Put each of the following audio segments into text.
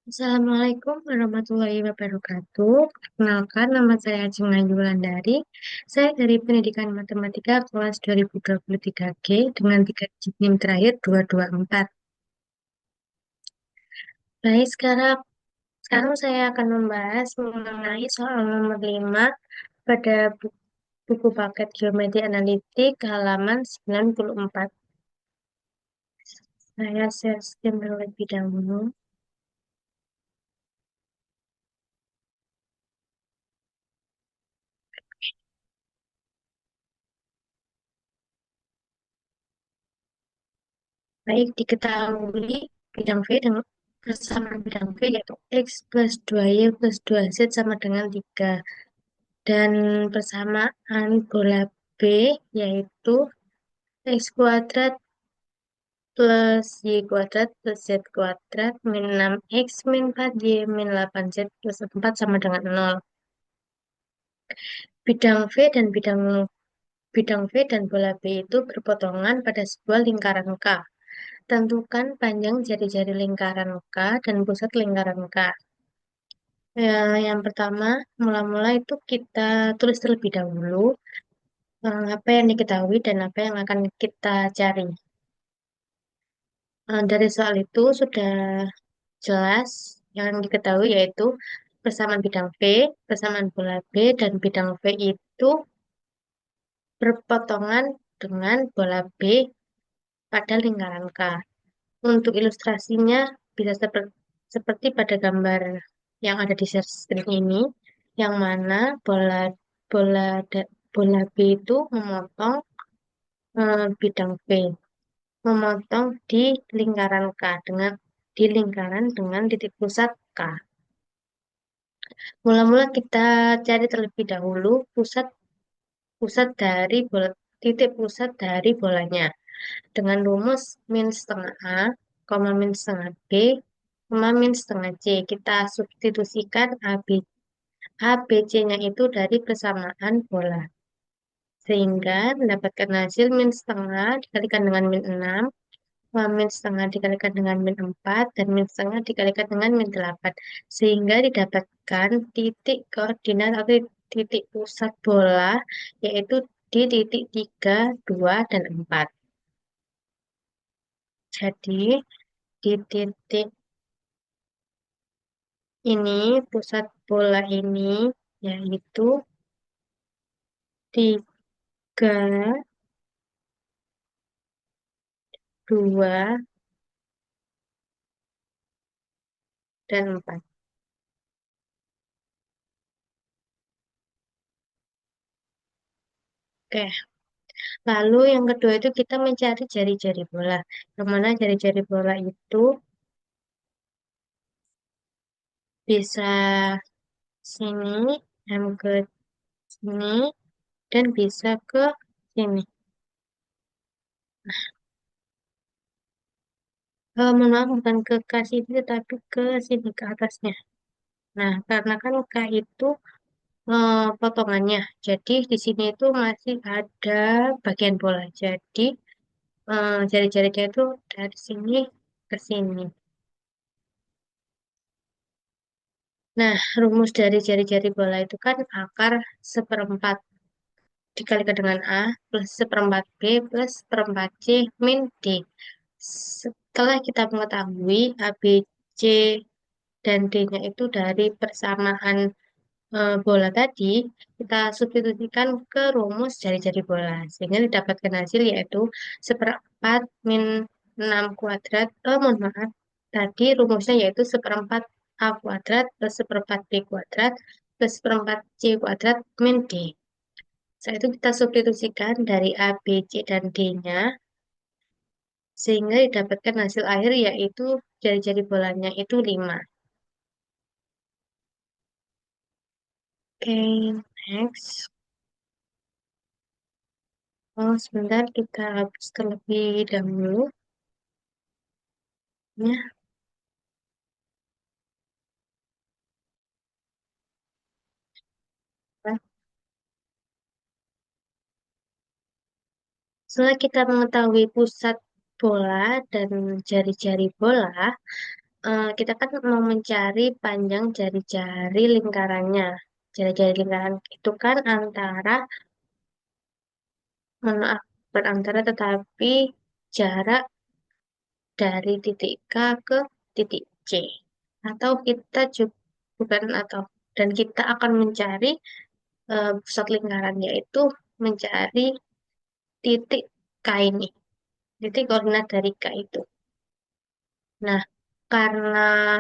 Assalamualaikum warahmatullahi wabarakatuh. Perkenalkan, nama saya Ajeng Ayu Wulandari. Saya dari Pendidikan Matematika kelas 2023G dengan 3 digit NIM terakhir 224. Baik, sekarang saya akan membahas mengenai soal nomor 5 pada buku paket Geometri Analitik halaman 94. Saya share screen terlebih dahulu. Baik diketahui bidang V dengan persamaan bidang V yaitu X plus 2Y plus 2Z sama dengan 3. Dan persamaan bola B yaitu X kuadrat plus Y kuadrat plus Z kuadrat min 6X min 4Y min 8Z plus 4 sama dengan 0. Bidang V dan bidang V dan bola B itu berpotongan pada sebuah lingkaran K. Tentukan panjang jari-jari lingkaran K dan pusat lingkaran K. Ya, yang pertama, mula-mula itu kita tulis terlebih dahulu apa yang diketahui dan apa yang akan kita cari. Dari soal itu sudah jelas yang diketahui yaitu persamaan bidang V, persamaan bola B, dan bidang V itu berpotongan dengan bola B pada lingkaran K. Untuk ilustrasinya bisa seperti pada gambar yang ada di share screen ini, yang mana bola bola B itu memotong bidang V, memotong di lingkaran K di lingkaran dengan titik pusat K. Mula-mula kita cari terlebih dahulu pusat pusat dari bola, titik pusat dari bolanya dengan rumus min setengah A, min setengah B, min setengah C. Kita substitusikan A, B, C-nya itu dari persamaan bola. Sehingga mendapatkan hasil min setengah dikalikan dengan min 6, min setengah dikalikan dengan min 4, dan min setengah dikalikan dengan min 8. Sehingga didapatkan titik koordinat atau titik pusat bola, yaitu di titik 3, 2, dan 4. Jadi, di titik ini, pusat bola ini, yaitu 3, 2, dan 4. Oke, lalu yang kedua itu kita mencari jari-jari bola. Yang mana jari-jari bola itu bisa sini, ke sini, dan bisa ke sini. Mohon maaf, bukan ke sini, tetapi ke sini, ke atasnya. Nah, karena kan K itu potongannya. Jadi di sini itu masih ada bagian bola. Jadi jari-jarinya itu dari sini ke sini. Nah, rumus dari jari-jari bola itu kan akar seperempat dikalikan dengan A plus seperempat B plus seperempat C min D. Setelah kita mengetahui A, B, C, dan D-nya itu dari persamaan bola tadi, kita substitusikan ke rumus jari-jari bola. Sehingga didapatkan hasil yaitu seperempat min 6 kuadrat, mohon maaf, tadi rumusnya yaitu seperempat A kuadrat plus seperempat B kuadrat plus seperempat C kuadrat min D. Setelah itu kita substitusikan dari A, B, C, dan D-nya, sehingga didapatkan hasil akhir yaitu jari-jari bolanya itu 5. Oke, next. Oh, sebentar kita hapus terlebih dahulu. Ya, setelah kita mengetahui pusat bola dan jari-jari bola, kita kan mau mencari panjang jari-jari lingkarannya. Jari-jari lingkaran itu kan antara, maaf, berantara tetapi jarak dari titik K ke titik C. Atau kita juga, bukan atau, dan kita akan mencari pusat lingkaran, yaitu mencari titik K ini, titik koordinat dari K itu. Nah, karena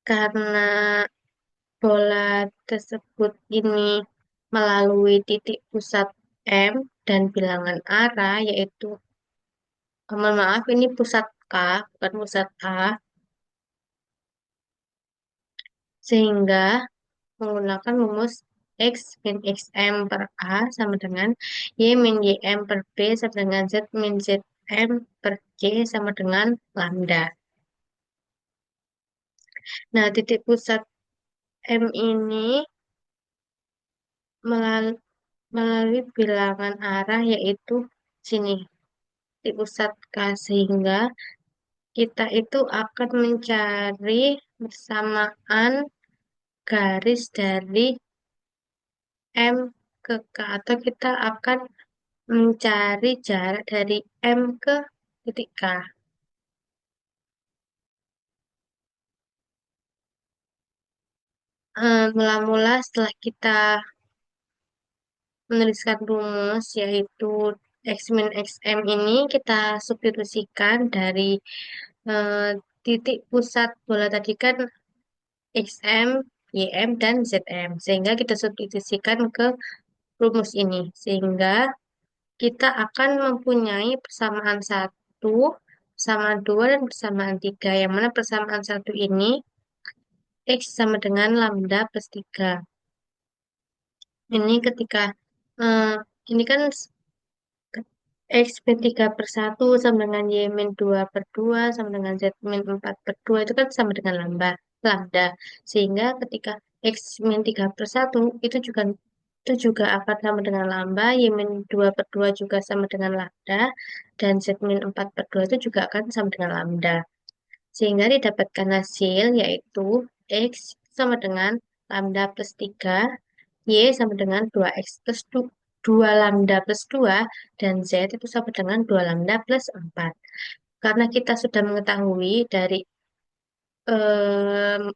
karena bola tersebut ini melalui titik pusat M dan bilangan arah, yaitu, mohon maaf, ini pusat K, bukan pusat A, sehingga menggunakan rumus X min XM per A sama dengan Y min YM per B sama dengan Z min ZM per C sama dengan lambda. Nah, titik pusat M ini melal- melalui bilangan arah, yaitu sini, titik pusat K, sehingga kita itu akan mencari persamaan garis dari M ke K, atau kita akan mencari jarak dari M ke titik K. Mula-mula setelah kita menuliskan rumus, yaitu X min XM ini kita substitusikan dari eh, titik pusat bola tadi kan XM, YM, dan ZM. Sehingga kita substitusikan ke rumus ini. Sehingga kita akan mempunyai persamaan satu, persamaan 2, dan persamaan 3. Yang mana persamaan satu ini X sama dengan lambda plus 3. Ini ketika eh, ini kan X min 3 per satu sama dengan Y min 2 per 2 sama dengan Z min 4 per 2 itu kan sama dengan lambda. Sehingga ketika X min 3 per satu itu juga akan sama dengan lambda, Y min 2 per 2 juga sama dengan lambda, dan Z min 4 per 2 itu juga akan sama dengan lambda. Sehingga didapatkan hasil yaitu X sama dengan lambda plus 3, Y sama dengan 2X plus 2 lambda plus 2, dan Z itu sama dengan 2 lambda plus 4. Karena kita sudah mengetahui dari, em,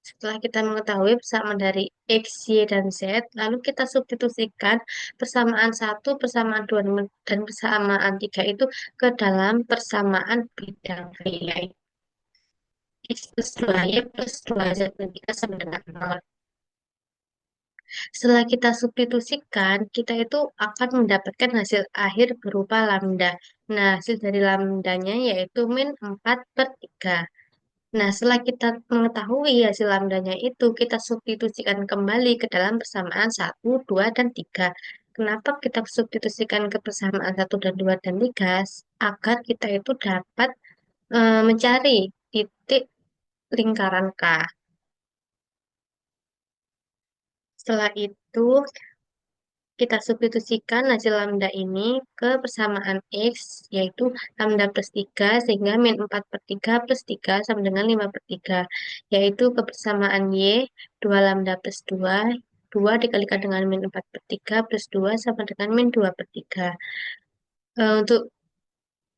setelah kita mengetahui persamaan dari X, Y, dan Z, lalu kita substitusikan persamaan satu, persamaan 2, dan persamaan 3 itu ke dalam persamaan bidang V, yaitu X plus 2Y plus 2Z dan 3 sama dengan 0. Setelah kita substitusikan, kita itu akan mendapatkan hasil akhir berupa lambda. Nah, hasil dari lambdanya yaitu min 4 per 3. Nah, setelah kita mengetahui hasil lambdanya itu, kita substitusikan kembali ke dalam persamaan satu, 2, dan 3. Kenapa kita substitusikan ke persamaan satu dan 2 dan 3? Agar kita itu dapat mencari titik lingkaran K. Setelah itu, kita substitusikan hasil lambda ini ke persamaan X, yaitu lambda plus 3, sehingga min 4 per 3 plus 3 sama dengan 5 per 3. Yaitu ke persamaan Y, 2 lambda plus 2, 2 dikalikan dengan min 4 per 3 plus 2 sama dengan min 2 per 3. Untuk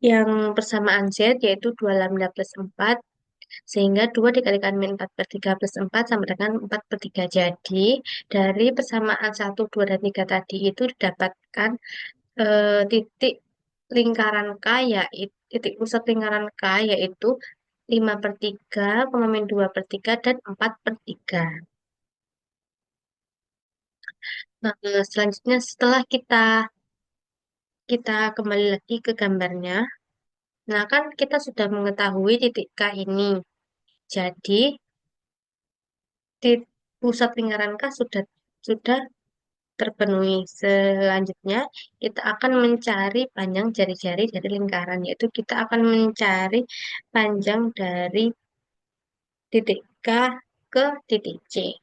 yang persamaan Z, yaitu 2 lambda plus 4, sehingga 2 dikalikan min 4 per 3 plus 4 sama dengan 4 per 3. Jadi, dari persamaan satu, 2, dan 3 tadi itu didapatkan titik lingkaran K, yaitu titik pusat lingkaran K, yaitu 5 per 3, min 2 per 3, dan 4 per 3. Nah, selanjutnya setelah kita kita kembali lagi ke gambarnya, nah kan kita sudah mengetahui titik K ini. Jadi, di pusat lingkaran K sudah terpenuhi. Selanjutnya, kita akan mencari panjang jari-jari dari lingkaran, yaitu kita akan mencari panjang dari titik K ke titik C.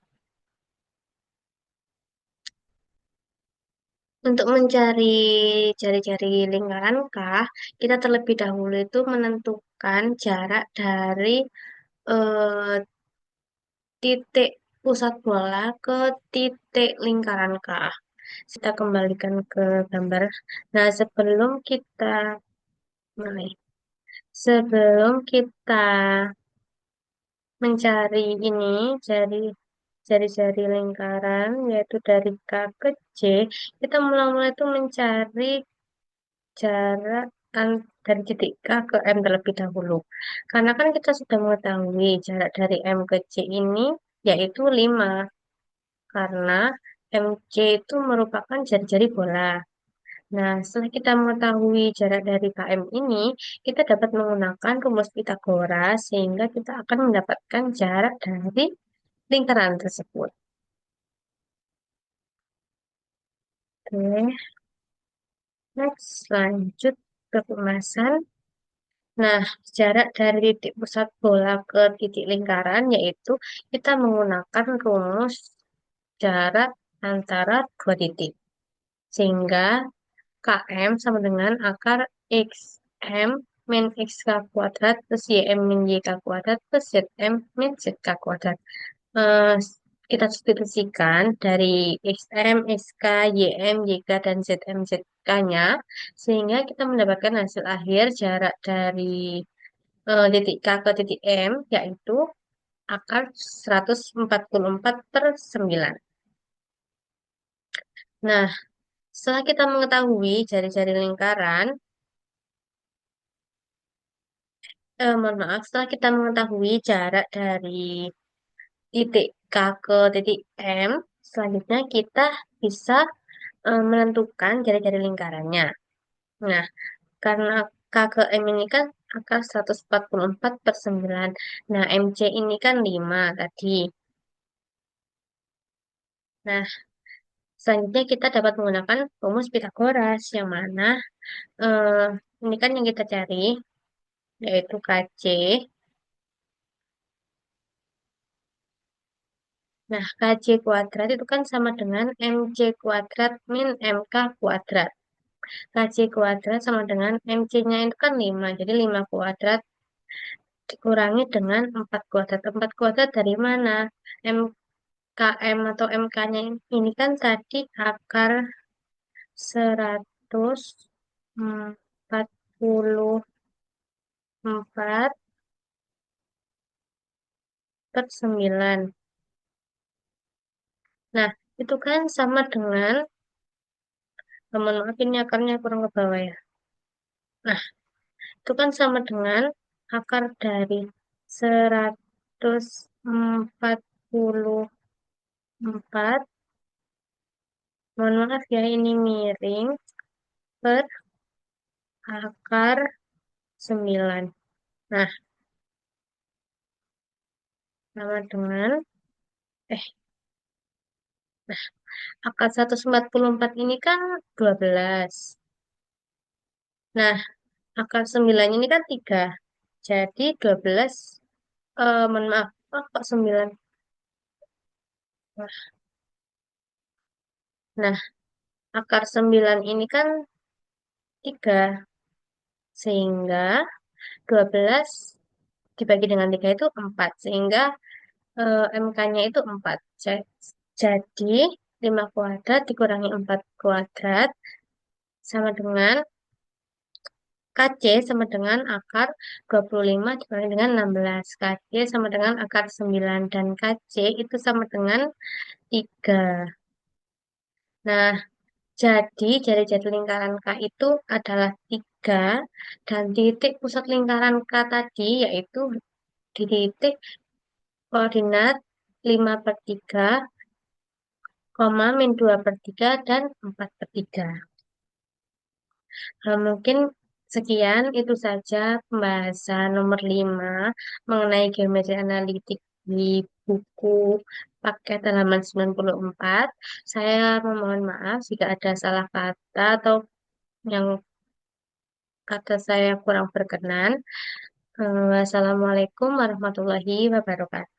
Untuk mencari jari-jari lingkaran K, kita terlebih dahulu itu menentukan jarak dari eh, titik pusat bola ke titik lingkaran K. Kita kembalikan ke gambar. Nah, mulai, sebelum kita mencari ini, jari jari-jari lingkaran, yaitu dari K ke C, kita mula-mula itu mencari jarak dari titik K ke M terlebih dahulu. Karena kan kita sudah mengetahui jarak dari M ke C ini yaitu 5. Karena MC itu merupakan jari-jari bola. Nah, setelah kita mengetahui jarak dari KM ini, kita dapat menggunakan rumus Pitagoras sehingga kita akan mendapatkan jarak dari lingkaran tersebut. Oke, next, lanjut ke pembahasan. Nah, jarak dari titik pusat bola ke titik lingkaran yaitu kita menggunakan rumus jarak antara dua titik. Sehingga KM sama dengan akar XM min XK kuadrat plus YM min YK kuadrat plus ZM min ZK kuadrat. Eh, kita substitusikan dari XM, XK, YM, YK, dan ZM, ZK-nya sehingga kita mendapatkan hasil akhir jarak dari titik K ke titik M yaitu akar 144/9. Nah, setelah kita mengetahui jari-jari lingkaran, mohon maaf, setelah kita mengetahui jarak dari titik K ke titik M, selanjutnya kita bisa menentukan jari-jari lingkarannya. Nah, karena K ke M ini kan akar 144/9. Nah, MC ini kan 5 tadi. Nah, selanjutnya kita dapat menggunakan rumus Pitagoras yang mana eh, ini kan yang kita cari yaitu KC. Nah, KC kuadrat itu kan sama dengan MC kuadrat min MK kuadrat. KC kuadrat sama dengan MC-nya itu kan 5. Jadi 5 kuadrat dikurangi dengan 4 kuadrat. 4 kuadrat dari mana? MKM atau MK-nya ini kan tadi akar 144/9. Nah, itu kan sama dengan, mohon maaf ini akarnya kurang ke bawah ya. Nah, itu kan sama dengan akar dari 144, mohon maaf ya ini miring, per akar 9. Nah, sama dengan, eh, nah, akar 144 ini kan 12. Nah, akar 9 ini kan 3. Jadi 12, mohon maaf, oh, kok 9? Nah, akar 9 ini kan 3. Sehingga 12 dibagi dengan 3 itu 4. Sehingga MK-nya itu 4. Jadi 5 kuadrat dikurangi 4 kuadrat sama dengan KC sama dengan akar 25 dikurangi dengan 16. KC sama dengan akar 9 dan KC itu sama dengan 3. Nah, jadi jari-jari lingkaran K itu adalah 3 dan titik pusat lingkaran K tadi yaitu di titik koordinat 5/3, -2/3, dan 4/3. Mungkin sekian itu saja pembahasan nomor 5 mengenai geometri analitik di buku paket halaman 94. Saya memohon maaf jika ada salah kata atau yang kata saya kurang berkenan. Wassalamualaikum warahmatullahi wabarakatuh.